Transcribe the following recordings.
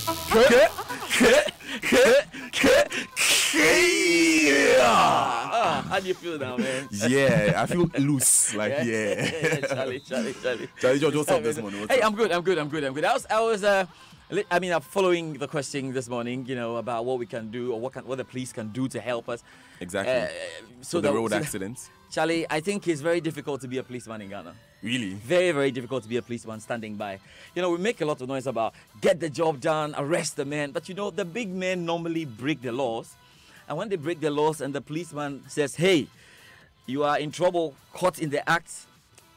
How do you feel now, man? Yeah, I feel loose. Like, yeah. Charlie. Charlie George, what's up this morning? Hey, I'm good. I'm following the question this morning, about what we can do or what the police can do to help us. Exactly. So the road accidents. Charlie, I think it's very difficult to be a policeman in Ghana. Really? Very, very difficult to be a policeman standing by. We make a lot of noise about get the job done, arrest the man. But the big men normally break the laws. And when they break the laws and the policeman says, hey, you are in trouble, caught in the act,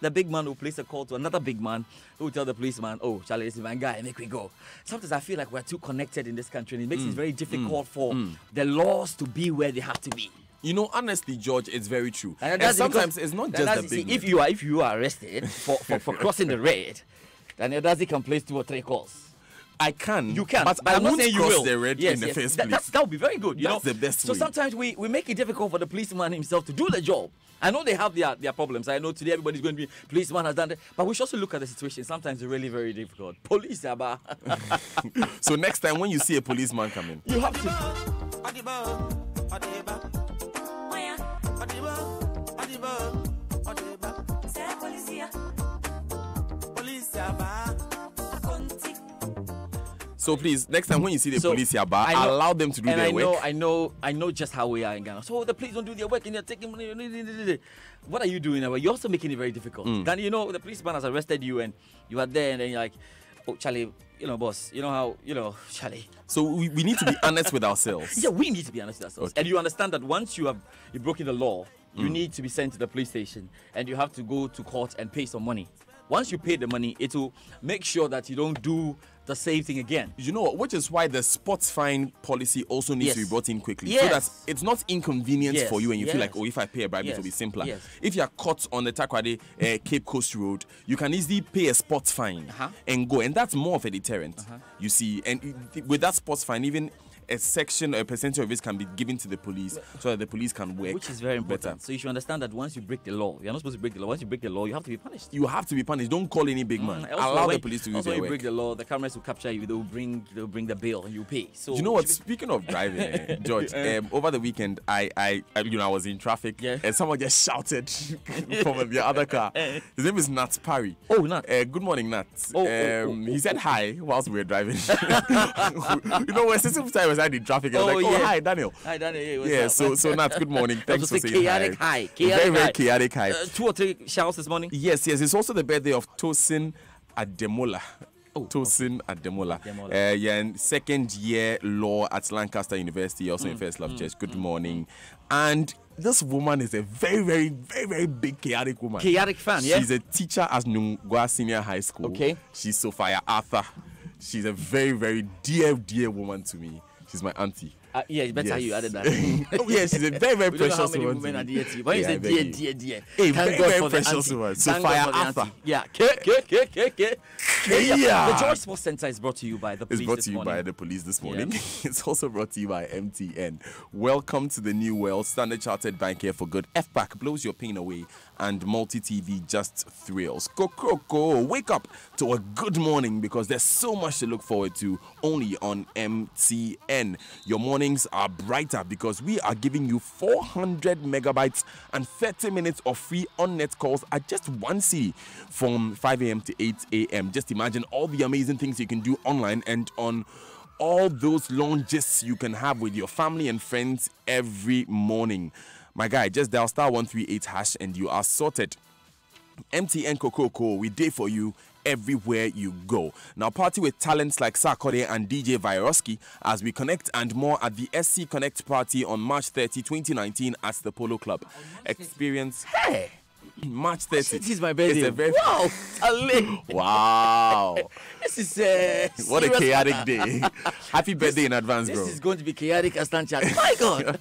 the big man will place a call to another big man who will tell the policeman, oh, Charlie, this is my guy, make me go. Sometimes I feel like we're too connected in this country and it makes it very difficult for the laws to be where they have to be. Honestly, George, it's very true. And sometimes it's not just the big man. If you are arrested for crossing the red, then Edazi can place 2 or 3 calls. I can. You can. But I'm not saying you cross will. the red in the first place. That would be very good. That's the best So way. sometimes we make it difficult for the policeman himself to do the job. I know they have their problems. I know today everybody's going to be, policeman has done it. But we should also look at the situation. Sometimes it's really very difficult. Police are bad. So next time when you see a policeman coming, you have to. So please, next time when you see the police here, allow them to do their work. I know just how we are in Ghana. So the police don't do their work and they're taking money. What are you doing now? You're also making it very difficult. Then the policeman has arrested you and you are there and then you're like, oh, Charlie, boss, Charlie. So we need to be honest with ourselves. Yeah, we need to be honest with ourselves. Okay. And you understand that once you've broken the law, you need to be sent to the police station and you have to go to court and pay some money. Once you pay the money, it will make sure that you don't do the same thing again. Which is why the sports fine policy also needs to be brought in quickly. Yes. So that it's not inconvenient for you and you feel like, if I pay a bribe, it will be simpler. Yes. If you are caught on the Takoradi Cape Coast Road, you can easily pay a sports fine and go. And that's more of a deterrent, you see. And with that sports fine, even a section or a percentage of it can be given to the police so that the police can work. Which is very important. Better. So you should understand that once you break the law, you're not supposed to break the law. Once you break the law, you have to be punished. You have to be punished. Don't call any big man. Allow the police to do their work. Also, when you break the law, the cameras will capture you. They'll bring the bill and you pay. So you know what? Speaking of driving, George, over the weekend, I was in traffic and someone just shouted from the other car. His name is Nat Parry. Oh, Nat. Good morning, Nat. He said hi whilst we were driving. We're sitting time was in traffic. I was like, hi, Daniel. Hi, Daniel. Yeah, so Nat, good morning. Thanks for saying chaotic hi. Very chaotic hi. 2 or 3 showers this morning? Yes. It's also the birthday of Tosin Ademola. Tosin Ademola. And second year law at Lancaster University, also in First Love Church. Good morning. And this woman is a very, very, very, very big chaotic woman. Chaotic fan, yeah? She's a teacher at Nungwa Senior High School. Okay. She's Sophia Arthur. She's a very, very dear woman to me. She's my auntie. It's better you added that. She's a very, very precious woman. We don't know how many women are dear to you. When you say dear. Hey, very, very precious woman. Sophia Arthur. Yeah. The George Sports Center is brought to you by the police. It's brought to you by the police this morning. It's also brought to you by MTN. Welcome to the new world. Standard Chartered Bank here for good. FPAC blows your pain away and multi-TV just thrills. Go. Wake up to a good morning because there's so much to look forward to only on MTN. Your mornings are brighter because we are giving you 400 megabytes and 30 minutes of free on-net calls at just 1 cedi from 5 a.m. to 8 a.m. Just imagine all the amazing things you can do online and on all those long gists you can have with your family and friends every morning. My guy, just dial *138# and you are sorted. MTN Coco, we day for you everywhere you go. Now party with talents like Sarkodie and DJ Vyroski as we connect and more at the SC Connect party on March 30, 2019 at the Polo Club. Experience. Hey! March 30th. It is my birthday. It's a very wow. This is what a chaotic day. Happy birthday in advance, bro. This is going to be chaotic as Stanchard. My God.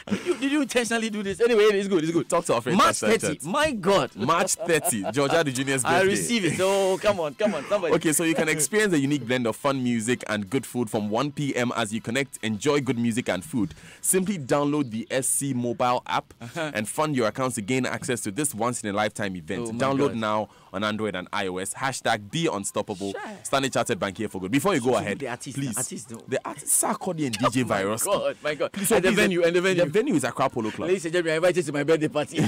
Did you intentionally do this? Anyway, it's good. It's good. Talk to our friend. March 30. My God. March 30, Georgia the Junior's birthday. I receive it. Oh, come on, somebody. Okay, so you can experience a unique blend of fun music and good food from 1 p.m. as you connect, enjoy good music and food. Simply download the SC mobile app and fund your accounts to gain access to this once-in-a-lifetime event. Download now on Android and iOS. #BeUnstoppable. Standard Chartered Bank here for good. Before you go ahead, the artist, please. The artist, Sarkodie and DJ Virus. My God. Please, And the venue. The venue is Accra Polo Club. Ladies and gentlemen, I invite you to my birthday party.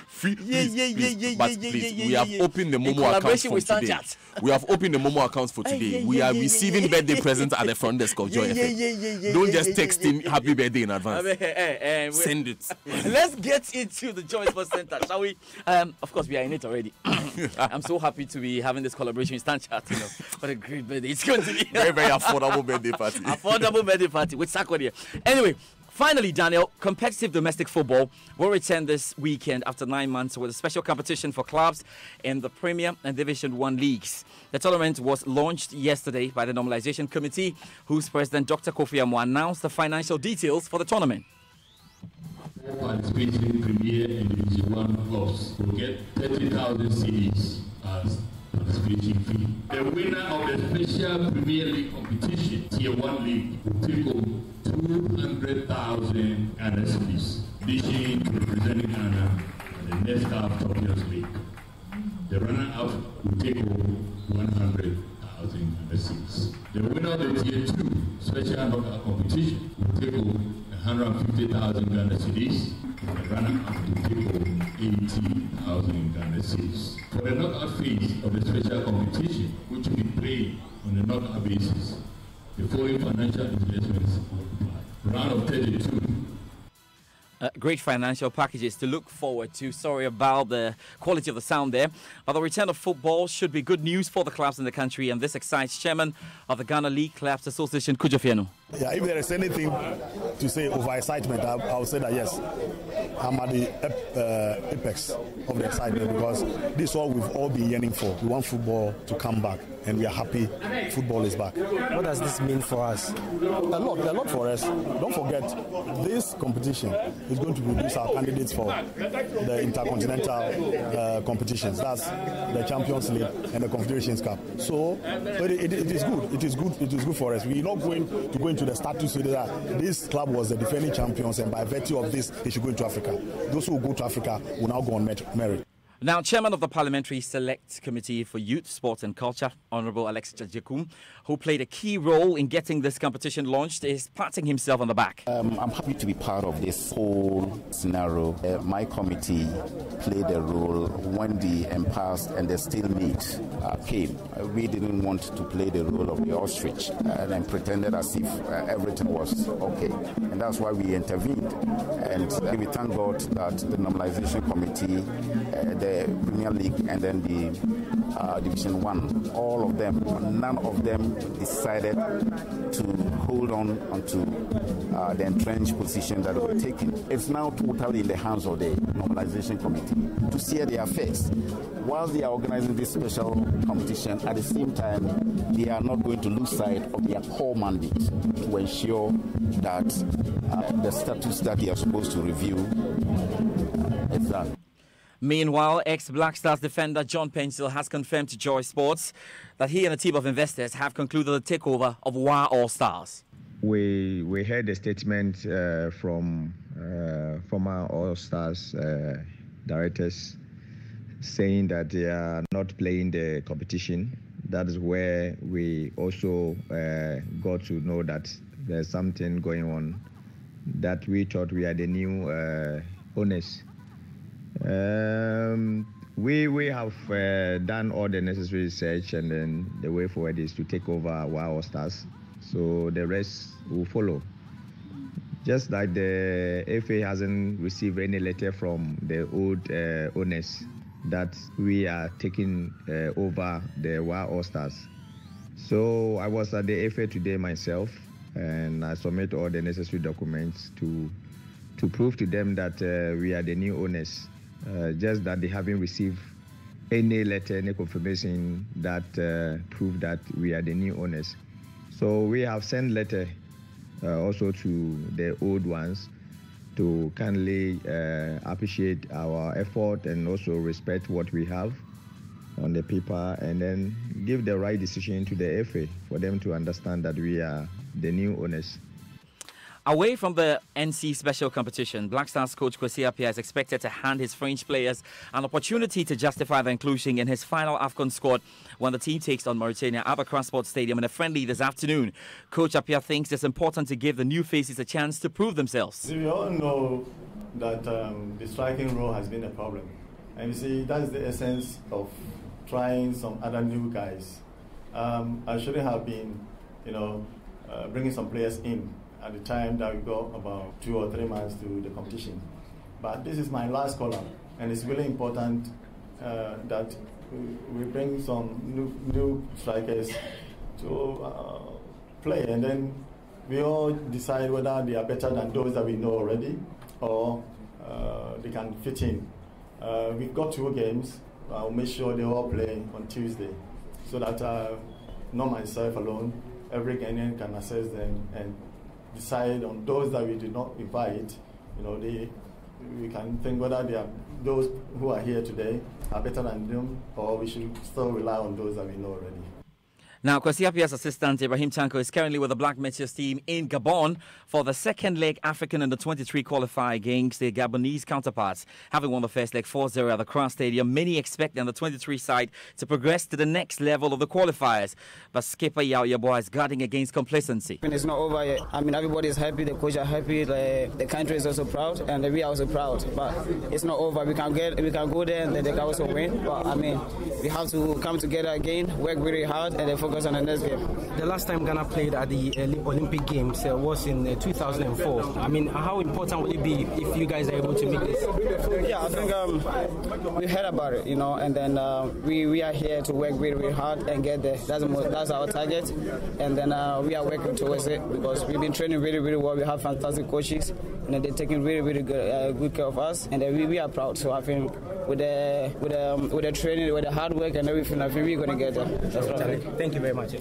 Free, please. But please, we have opened the In Momo accounts collaboration for with today. Standchat. We have opened the Momo accounts for today. We are receiving birthday presents at the front desk of Joy FM. Don't just text in happy birthday in advance. Send it. Let's get into the Joy Sports Center, shall we? Of course, we are in it already. I'm so happy to be having this collaboration with Standchat. You know, what a great birthday it's going to be. Very, very affordable birthday party. Affordable birthday party with Sarkodie. Anyway. Finally, Daniel, competitive domestic football will return this weekend after 9 months with a special competition for clubs in the Premier and Division 1 leagues. The tournament was launched yesterday by the Normalization Committee, whose president, Dr. Kofi Amo, announced the financial details for the tournament. Participating Premier and Division 1 clubs will get 30,000 cedis as participation fee. The winner of the special Premier League competition, Tier 1 League, will take home 200,000 Ghana cedis, dishing representing Ghana at the next half Champions League. The runner-up will take home 100,000 Ghana cedis. The winner of the Tier 2 special knockout competition will take home 150,000 Ghana cedis. The runner-up will take home 80,000 Ghana cedis. For the knockout phase of the special competition, which will be played on a knockout basis, the following financial investments will apply. Round of 32. Great financial packages to look forward to. Sorry about the quality of the sound there. But the return of football should be good news for the clubs in the country, and this excites Chairman of the Ghana League Clubs Association, Kudjo Fiano. Yeah, if there is anything to say over excitement, I would say that yes, I'm at the apex of the excitement because this is what we've all been yearning for. We want football to come back, and we are happy football is back. What does this mean for us? A lot for us. Don't forget, this competition is going to produce our candidates for the intercontinental competitions. That's the Champions League and the Confederations Cup. So it is good. It is good. It is good for us. We're not going to go into the status with that this club was the defending champions, and by virtue of this, they should go into Africa. Those who go to Africa will now go on merit. Now, Chairman of the Parliamentary Select Committee for Youth, Sport and Culture, Honourable Alex Jakum, who played a key role in getting this competition launched, is patting himself on the back. I'm happy to be part of this whole scenario. My committee played a role when the impasse and the stalemate came. We didn't want to play the role of the ostrich and then pretended as if everything was okay. And that's why we intervened. And we thank God that the Normalization Committee, the Premier League and then the Division 1, all of them, none of them decided to hold on onto the entrenched position that they were taking. It's now totally in the hands of the Normalization Committee to steer their affairs. Whilst they are organizing this special competition, at the same time, they are not going to lose sight of their core mandate to ensure that the status that they are supposed to review is done. Meanwhile, ex-Black Stars defender John Pencil has confirmed to Joy Sports that he and a team of investors have concluded the takeover of WA All Stars. We heard a statement from former All Stars directors saying that they are not playing the competition. That is where we also got to know that there's something going on, that we thought we are the new owners. We have done all the necessary research, and then the way forward is to take over WA All Stars. So the rest will follow. Just like the FA hasn't received any letter from the old owners that we are taking over the WA All Stars. So I was at the FA today myself, and I submit all the necessary documents to prove to them that we are the new owners. Just that they haven't received any letter, any confirmation that prove that we are the new owners. So we have sent letter also to the old ones to kindly appreciate our effort and also respect what we have on the paper, and then give the right decision to the FA for them to understand that we are the new owners. Away from the NC Special Competition, Black Stars coach Kwesi Appiah is expected to hand his French players an opportunity to justify their inclusion in his final AFCON squad when the team takes on Mauritania at Accra Sports Stadium in a friendly this afternoon. Coach Appiah thinks it's important to give the new faces a chance to prove themselves. We all know that the striking role has been a problem. And you see, that's the essence of trying some other new guys. I shouldn't have been, bringing some players in at the time that we got about 2 or 3 months to the competition. But this is my last call-up, and it's really important that we bring some new strikers to play, and then we all decide whether they are better than those that we know already, or they can fit in. We've got 2 games. I'll make sure they all play on Tuesday, so that not myself alone, every Ghanaian can assess them and decide on those that we did not invite. We can think whether they are those who are here today are better than them, or we should still rely on those that we know already. Now, Kwesi Appiah's assistant Ibrahim Tanko is currently with the Black Meteors team in Gabon for the second leg African Under-23 qualifier against their Gabonese counterparts. Having won the first leg 4-0 at the Accra Stadium, many expect the Under-23 side to progress to the next level of the qualifiers. But skipper Yao Yeboah is guarding against complacency. It's not over yet. Everybody is happy, the coach are happy, the country is also proud, and we are also proud. But it's not over. We can go there and they can also win. But we have to come together again, work really hard, and then focus on the next game. The last time Ghana played at the Olympic Games was in 2004. How important will it be if you guys are able to make this? Yeah, I think we heard about it, and then we are here to work really, really hard and get there. That's our target, and then we are working towards it because we've been training really, really well. We have fantastic coaches, and they're taking really, really good care of us, and we are proud. So I think with the training, with the hard work and everything, I think we're going to get there. That's what I think. Thank you very much.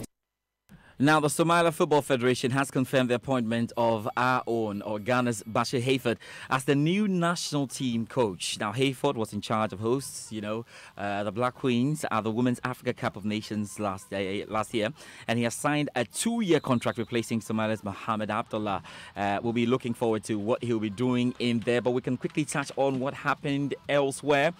Now, the Somalia Football Federation has confirmed the appointment of our own, or Ghana's Bashir Hayford, as the new national team coach. Now, Hayford was in charge of hosts, the Black Queens at the Women's Africa Cup of Nations last year, and he has signed a 2-year contract replacing Somalia's Mohamed Abdullah. We'll be looking forward to what he'll be doing in there, but we can quickly touch on what happened elsewhere.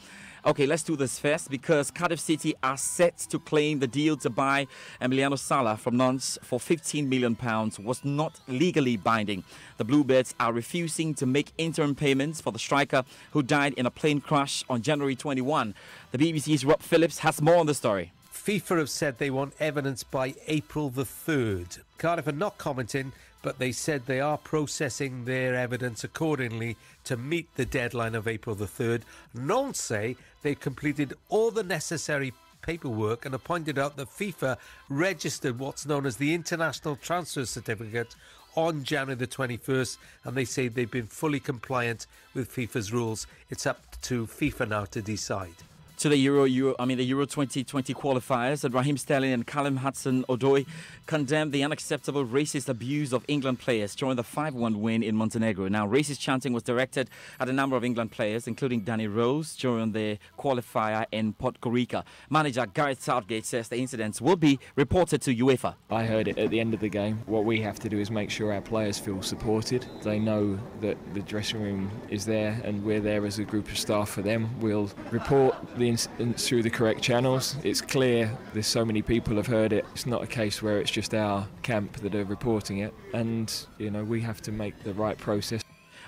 Okay, let's do this first because Cardiff City are set to claim the deal to buy Emiliano Sala from Nantes for £15 million was not legally binding. The Bluebirds are refusing to make interim payments for the striker who died in a plane crash on January 21. The BBC's Rob Phillips has more on the story. FIFA have said they want evidence by April the 3rd. Cardiff are not commenting, but they said they are processing their evidence accordingly to meet the deadline of April the 3rd. Nantes say they've completed all the necessary paperwork and have pointed out that FIFA registered what's known as the International Transfer Certificate on January the 21st, and they say they've been fully compliant with FIFA's rules. It's up to FIFA now to decide. To the Euro 2020 qualifiers, and Raheem Sterling and Callum Hudson-Odoi condemned the unacceptable racist abuse of England players during the 5-1 win in Montenegro. Now, racist chanting was directed at a number of England players, including Danny Rose, during the qualifier in Podgorica. Manager Gareth Southgate says the incidents will be reported to UEFA. I heard it at the end of the game. What we have to do is make sure our players feel supported. They know that the dressing room is there and we're there as a group of staff for them. We'll report the incidents through the correct channels. It's clear there's so many people have heard it. It's not a case where it's just our camp that are reporting it, and we have to make the right process.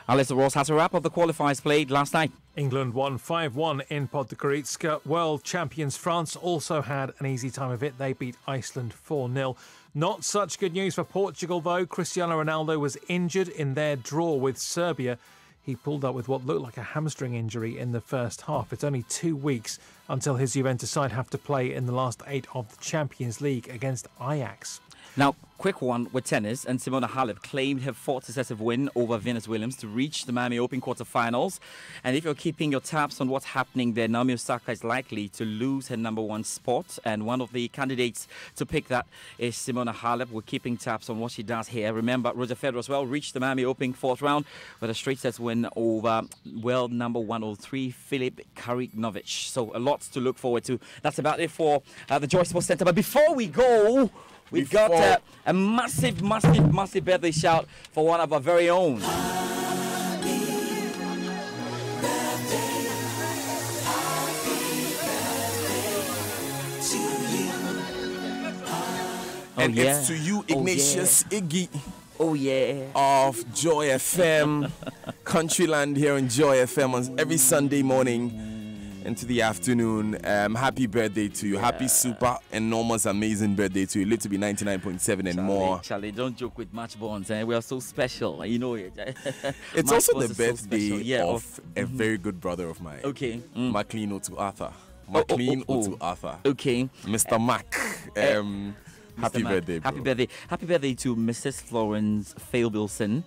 Alistair Ross has a wrap of the qualifiers played last night. England won 5-1 in Podgorica. World champions France also had an easy time of it. They beat Iceland 4-0. Not such good news for Portugal though. Cristiano Ronaldo was injured in their draw with Serbia. He pulled up with what looked like a hamstring injury in the first half. It's only 2 weeks until his Juventus side have to play in the last 8 of the Champions League against Ajax. Now, quick one with tennis, and Simona Halep claimed her fourth successive win over Venus Williams to reach the Miami Open quarterfinals. And if you're keeping your tabs on what's happening there, Naomi Osaka is likely to lose her number one spot. And one of the candidates to pick that is Simona Halep. We're keeping tabs on what she does here. Remember, Roger Federer as well reached the Miami Open fourth round with a straight set win over world number 103, Filip Krajinovic. So a lot to look forward to. That's about it for the Joy Sports Centre. But before we go, we've got a massive birthday shout for one of our very own. And it's to you, Ignatius Iggy. Oh, yeah. Of Joy FM, Countryland here on Joy FM on every Sunday morning into the afternoon. Happy birthday to you. Happy super enormous amazing birthday to you. Live to be 99.7 and more. Charlie, don't joke with match bonds. We are so special. You know it. It's also the birthday of a very good brother of mine. Okay. McLean Otu Arthur. McLean Otu Arthur. Okay. Mr. Mac. Happy birthday, bro. Happy birthday. Happy birthday to Mrs. Florence Failbilson,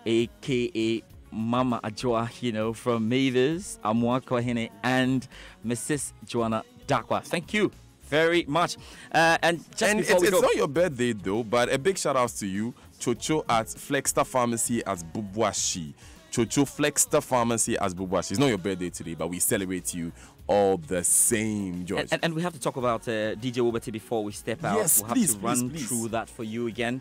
a.k.a. Mama Ajoa, from Mavis, Amwa Kohene, and Mrs. Joanna Dakwa. Thank you very much. And it's not your birthday, though, but a big shout out to you, Chocho at Flexter Pharmacy as Bubwashi. Chocho Flexter Pharmacy as Bubwashi. It's not your birthday today, but we celebrate you all the same, George. And we have to talk about DJ Woberty before we step out. Yes, we'll have to run through that for you again.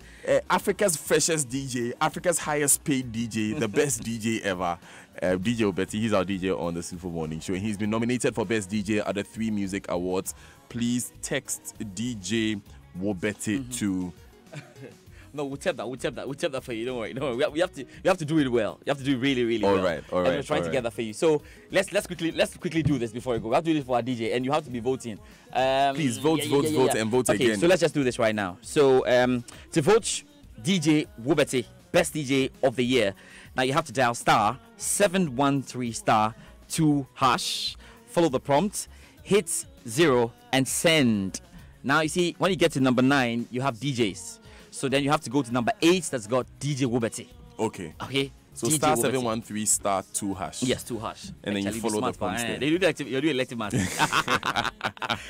Africa's freshest DJ, Africa's highest paid DJ, the best DJ ever. DJ Woberty, he's our DJ on the Super Morning Show. He's been nominated for Best DJ at the 3 Music Awards. Please text DJ Woberty to... No, we'll tap that for you. Don't worry. We have to do it well. You have to do it really well. All right. And we're trying to get that for you. So let's quickly do this before we go. We have to do this for our DJ, and you have to be voting. Please vote and vote again. Okay, so let's just do this right now. So to vote DJ Woberty, Best DJ of the Year, now you have to dial *713*2#. Follow the prompt, hit 0 and send. Now you see when you get to number 9, you have DJs. So then you have to go to number 8 that's got DJ Woberty. Okay. So DJ *713*2#. Yes, 2#. And then you follow the prompts there. They do the you're doing elective math.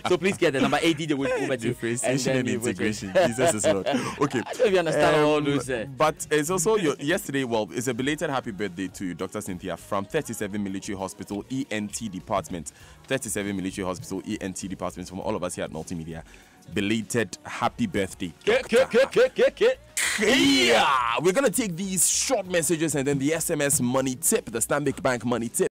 So please get the number 8 DJ Woberty. Differentiation and integration. Jesus is Lord. Okay. I don't even understand all those. But it's also yesterday. Well, it's a belated happy birthday to you, Dr. Cynthia from 37 Military Hospital ENT Department. 37 Military Hospital ENT Department. From all of us here at Multimedia. Belated happy birthday. Yeah, we're gonna take these short messages and then the SMS money tip, the Stanbic Bank money tip.